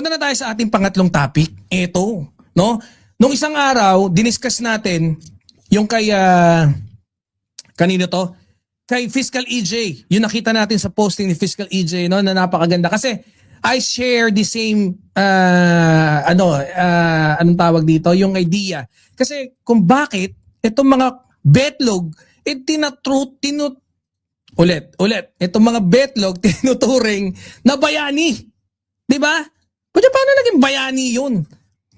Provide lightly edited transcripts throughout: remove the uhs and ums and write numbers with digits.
Punta na tayo sa ating pangatlong topic. Ito, no? Nung isang araw, diniscuss natin yung kay, kanino to? Kay Fiscal EJ. Yung nakita natin sa posting ni Fiscal EJ, no? Na napakaganda. Kasi, I share the same, anong tawag dito? Yung idea. Kasi, kung bakit itong mga betlog, itong mga betlog, tinuturing na bayani. Diba? Kaya paano naging bayani yun?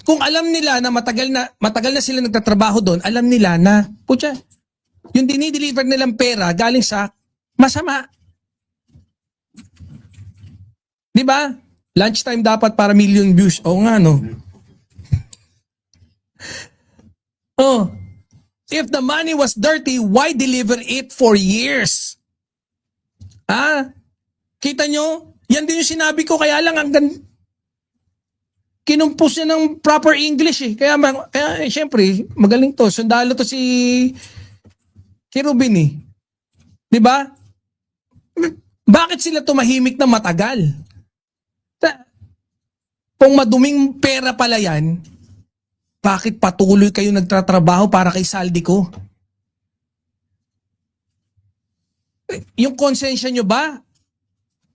Kung alam nila na matagal na sila nagtatrabaho doon, alam nila na, putya, yung dinideliver nilang pera galing sa masama. Diba? Lunchtime dapat para million views. Oo nga, no? Oh. If the money was dirty, why deliver it for years? Kita nyo? Yan din yung sinabi ko, kaya lang kinumpos niya ng proper English eh. Kaya syempre, magaling to. Sundalo to si Kirubin eh. Diba? Bakit sila tumahimik na matagal? Kung maduming pera pala yan, bakit patuloy kayo nagtatrabaho para kay saldi ko? Yung konsensya nyo ba?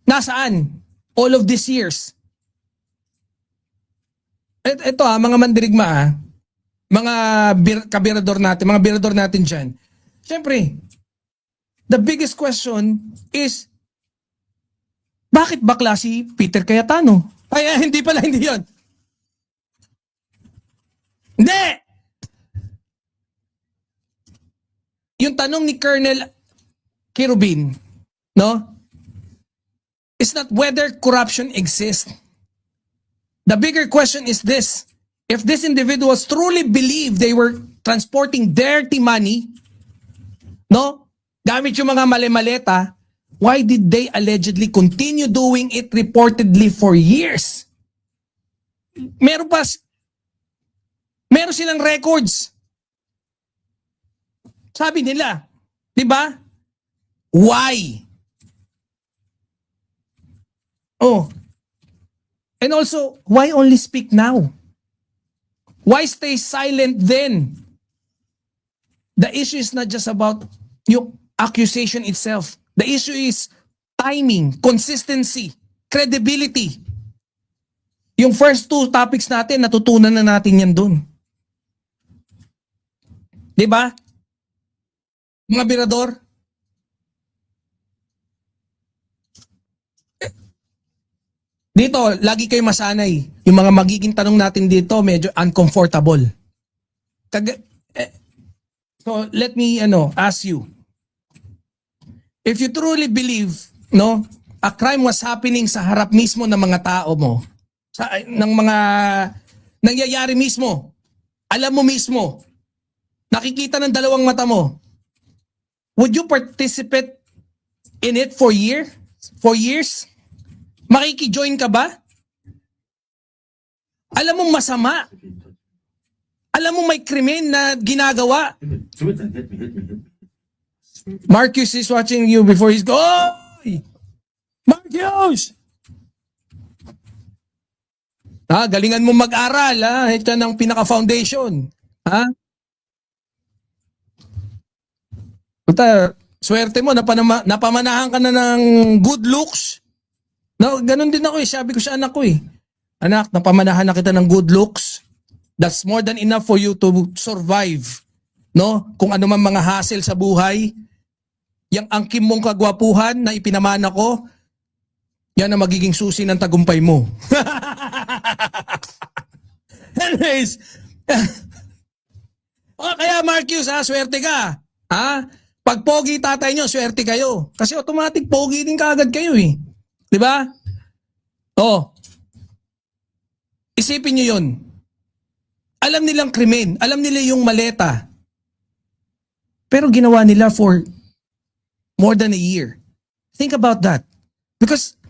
Nasaan? All of these years. Ito mga mandirigma mga kabirador natin, mga birador natin dyan. Siyempre, the biggest question is, bakit bakla si Peter Cayetano? Hindi yun. Hindi! Yung tanong ni Colonel Kirubin, no? It's not whether corruption exists. The bigger question is this. If these individuals truly believe they were transporting dirty money, no? Gamit yung mga mali-maleta, why did they allegedly continue doing it reportedly for years? Meron silang records. Sabi nila, di ba? Why? Oh. And also, why only speak now? Why stay silent then? The issue is not just about yung accusation itself. The issue is timing, consistency, credibility. Yung first two topics natin, natutunan na natin yan dun. Diba? Mga birador? Dito, lagi kayo masanay. Yung mga magiging tanong natin dito, medyo uncomfortable. So, let me ask you. If you truly believe, no, a crime was happening sa harap mismo ng mga tao mo, ng mga nangyayari mismo, alam mo mismo, nakikita ng dalawang mata mo, would you participate in it for years? Makiki-join ka ba? Alam mo masama. Alam mo may krimen na ginagawa. Marcus is watching you before he's go. Oy! Marcus! Galingan mo mag-aral. Ito ng pinaka-foundation. Swerte mo, napamanahan ka na ng good looks. No, ganun din ako eh. Sabi ko sa anak ko eh. Anak, napamanahan na kita ng good looks. That's more than enough for you to survive. No? Kung ano man mga hassle sa buhay, yung angkim mong kagwapuhan na ipinamana ko, yan ang magiging susi ng tagumpay mo. Anyways, kaya Marcus, swerte ka. Pag pogi tatay nyo, swerte kayo. Kasi automatic pogi din kaagad kayo eh. Diba? Isipin nyo yun. Alam nilang krimen. Alam nila yung maleta. Pero ginawa nila for more than a year. Think about that. Because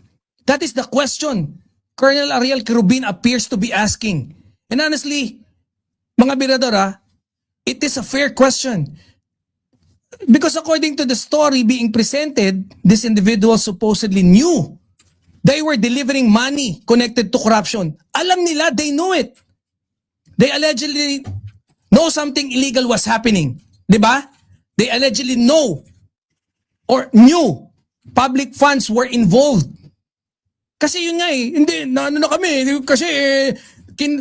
that is the question Colonel Ariel Kirubin appears to be asking. And honestly, mga birador, it is a fair question. Because according to the story being presented, this individual supposedly knew they were delivering money connected to corruption. Alam nila, they know it. They allegedly know something illegal was happening. Di ba? They allegedly know or knew public funds were involved. Kasi yun nga hindi, na kami, kasi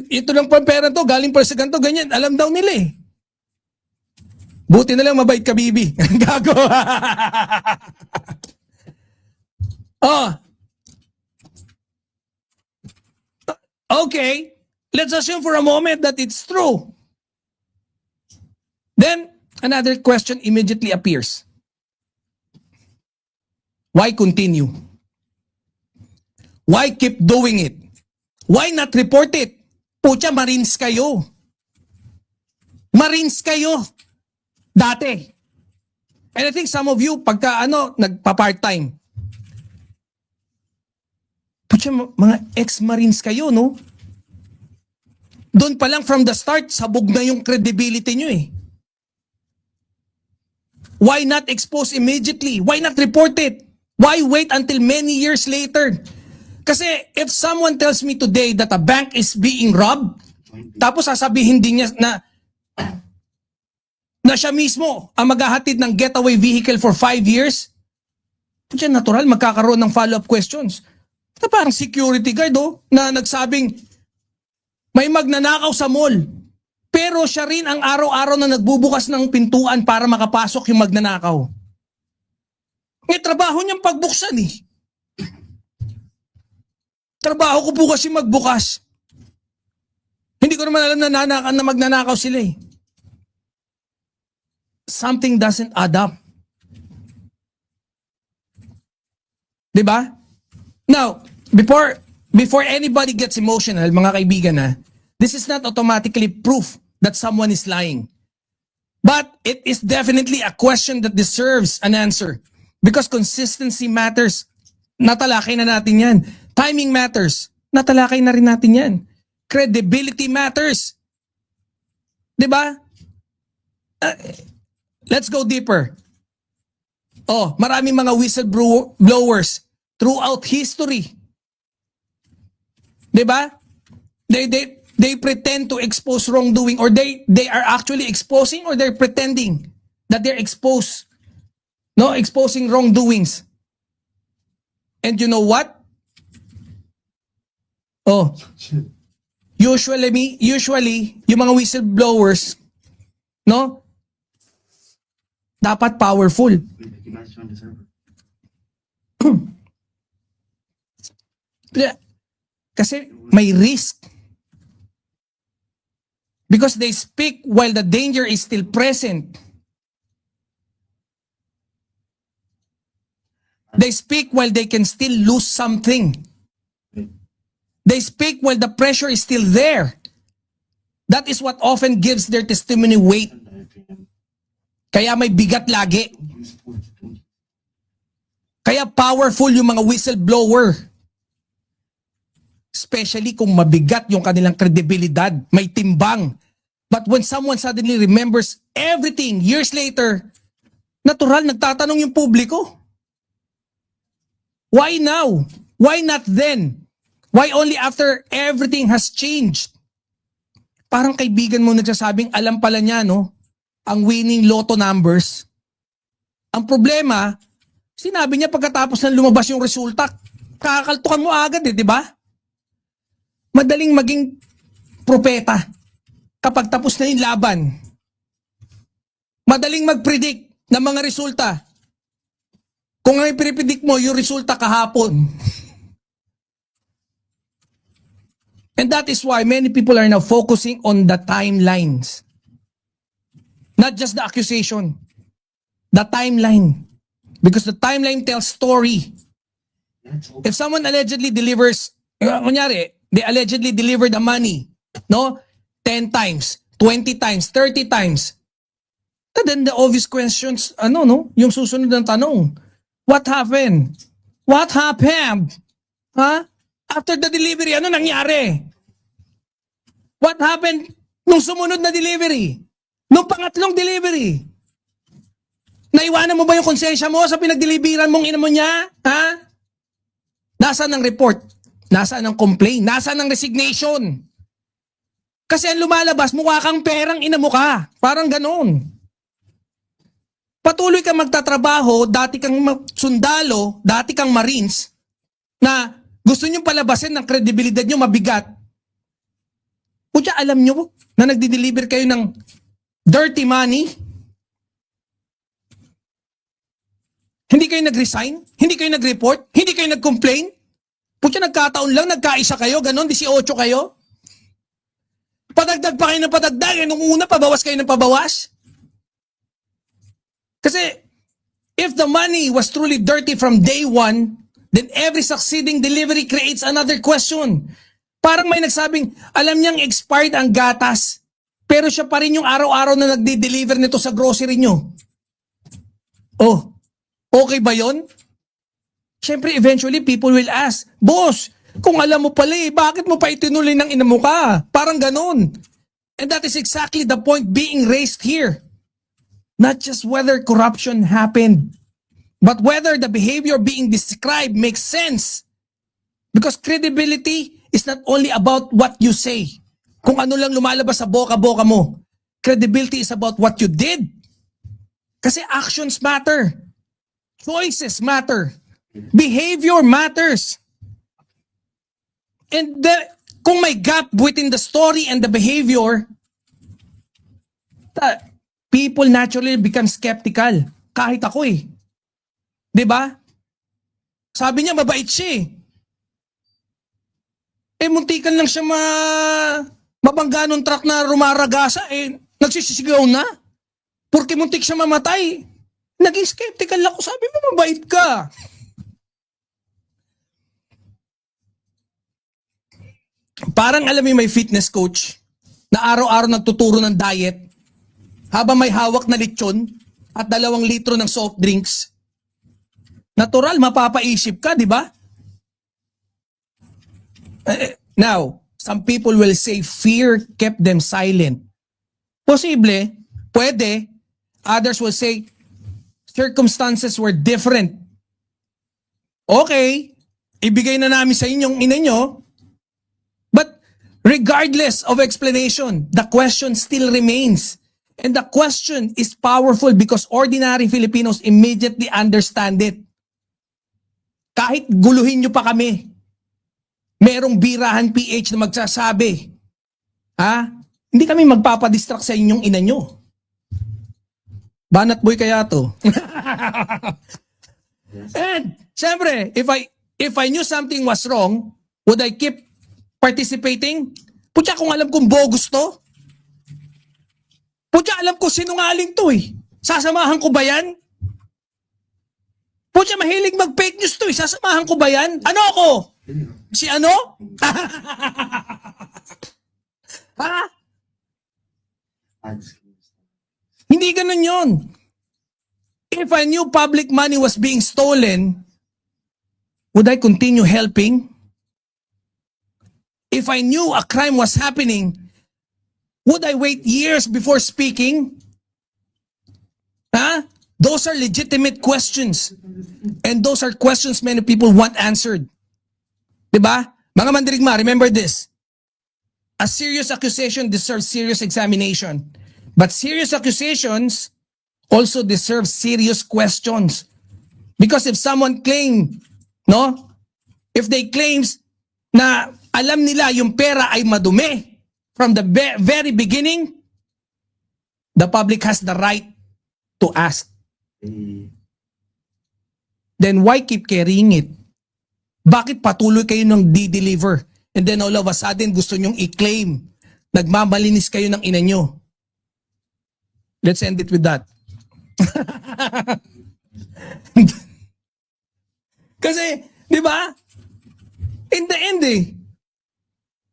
ito lang pa pera to, galing pa sa ganito, ganyan, alam daw nila Buti na lang mabait ka, Bibi. Gago. Oh. Okay, let's assume for a moment that it's true. Then, another question immediately appears. Why continue? Why keep doing it? Why not report it? Pucha, Marines kayo. Marines kayo. Dati. And I think some of you, pagka nagpa-part-time, pucha, mga ex-Marines kayo, no? Doon pa lang from the start, sabog na yung credibility nyo Why not expose immediately? Why not report it? Why wait until many years later? Kasi if someone tells me today that a bank is being robbed, tapos sasabihin din niya na siya mismo ang maghahatid ng getaway vehicle for 5 years, diyan natural magkakaroon ng follow-up questions. Ito parang security guard na nagsabing may magnanakaw sa mall. Pero siya rin ang araw-araw na nagbubukas ng pintuan para makapasok yung magnanakaw. May trabaho niyang pagbuksan Trabaho ko po kasi magbukas. Hindi ko naman alam na magnanakaw sila Something doesn't add up. Diba? Now, before anybody gets emotional, mga kaibigan this is not automatically proof that someone is lying. But it is definitely a question that deserves an answer. Because consistency matters. Natalakay na natin yan. Timing matters. Natalakay na rin natin yan. Credibility matters. Diba? Let's go deeper. Maraming mga whistleblowers throughout history. Diba? They pretend to expose wrongdoing, or they are actually exposing, or they're pretending that they're exposing wrongdoings. And you know what? Usually yung mga whistleblowers, dapat powerful. Kasi may risk. Because they speak while the danger is still present. They speak while they can still lose something. They speak while the pressure is still there. That is what often gives their testimony weight. Kaya may bigat lagi. Kaya powerful yung mga whistleblower. Especially kung mabigat yung kanilang kredibilidad, may timbang. But when someone suddenly remembers everything years later, natural, nagtatanong yung publiko. Why now? Why not then? Why only after everything has changed? Parang kaibigan mo nagsasabing alam pala niya, ang winning lotto numbers. Ang problema, sinabi niya pagkatapos ng lumabas yung resulta, kakaltukan mo agad di ba? Madaling maging propeta kapag tapos na yung laban. Madaling mag-predict ng mga resulta. Kung ang i-predict mo, yung resulta kahapon. And that is why many people are now focusing on the timelines. Not just the accusation. The timeline. Because the timeline tells story. If someone allegedly delivers, kunyari, they allegedly delivered the money, 10 times, 20 times, 30 times. Then the obvious questions, yung susunod ng tanong, what happened? What happened? After the delivery, ano nangyari? What happened nung sumunod na delivery? Nung pangatlong delivery? Naiwanan mo ba yung konsensya mo sa pinagdeliveran mong ina mo niya? Nasaan ang report? Nasaan ang complaint? Nasaan ang resignation? Kasi ang lumalabas, mukha kang perang ina mo ka. Parang ganon. Patuloy kang magtatrabaho, dati kang sundalo, dati kang Marines, na gusto nyo palabasin ng kredibilidad nyo mabigat. Kung alam nyo na nagdi-deliver kayo ng dirty money, hindi kayo nag-resign, hindi kayo nag-report, hindi kayo nag-complain, nagkataon lang, nagkaisa kayo, ganon, 18 kayo. Padagdag pa kayo ng padagdag, nung una, pabawas kayo ng pabawas. Kasi, if the money was truly dirty from day one, then every succeeding delivery creates another question. Parang may nagsabing, alam niyang expired ang gatas, pero siya pa rin yung araw-araw na nagdi-deliver nito sa grocery niyo. Oh, okay ba yon? Siyempre, eventually, people will ask, Boss, kung alam mo pala bakit mo pa itinuloy ng ina mo ka? Parang ganun. And that is exactly the point being raised here. Not just whether corruption happened, but whether the behavior being described makes sense. Because credibility is not only about what you say. Kung ano lang lumalabas sa boka-boka mo. Credibility is about what you did. Kasi actions matter. Choices matter. Behavior matters. And kung may gap within the story and the behavior, people naturally become skeptical. Kahit ako eh. 'Di ba? Sabi niya mabait siya eh. Muntikan lang siya mabangga nung truck na rumaragasa nagsisisigaw na. Porque muntik siya mamatay. Naging skeptical ako. Sabi mo mabait ka. Parang alam mo may fitness coach na araw-araw nagtuturo ng diet habang may hawak na lechon at 2 litro ng soft drinks. Natural, mapapaisip ka, di ba? Now, some people will say fear kept them silent. Posible, pwede. Others will say circumstances were different. Okay, ibigay na namin sa inyong ina nyo. But regardless of explanation, the question still remains. And the question is powerful because ordinary Filipinos immediately understand it. Kahit guluhin nyo pa kami, merong birahan PH na magsasabi, hindi kami magpapadistract sa inyong ina nyo. Banat boy kaya to. And, syempre, if I knew something was wrong, would I keep participating? Putya, kung alam kong bogus to. Putya, alam ko sinungaling to eh. Sasamahan ko ba yan? Putya, mahilig mag-fake news to eh. Sasamahan ko ba yan? Ano ako? Si ano? Ha? Hindi ganun yun. If I knew public money was being stolen, would I continue helping? If I knew a crime was happening, would I wait years before speaking? Those are legitimate questions. And those are questions many people want answered. Diba? Mga mandirigma, remember this. A serious accusation deserves serious examination. But serious accusations also deserve serious questions. Because if someone if they claims na alam nila yung pera ay madumi from the very beginning, the public has the right to ask. Then why keep carrying it? Bakit patuloy kayo nang di-deliver? And then all of a sudden gusto nyong i-claim. Nagmamalinis kayo ng ina nyo. Let's end it with that. Kasi, di ba? In the end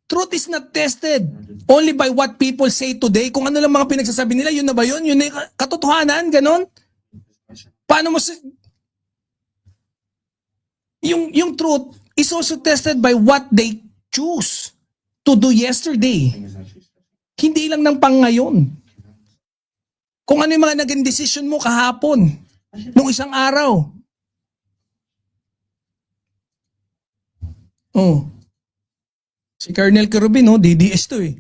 truth is not tested only by what people say today. Kung ano lang mga pinagsasabi nila, yun na ba yun? Yun na yung katotohanan? Ganon? Paano mo yung truth is also tested by what they choose to do yesterday. Hindi lang ng pang ngayon. Kung ano yung mga naging decision mo kahapon, nung isang araw. Si Colonel Kerubin, no, DDS to eh.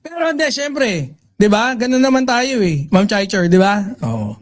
Pero hindi, syempre, 'di ba? Ganun naman tayo eh. Ma'am Chaicher, 'di ba? Oo.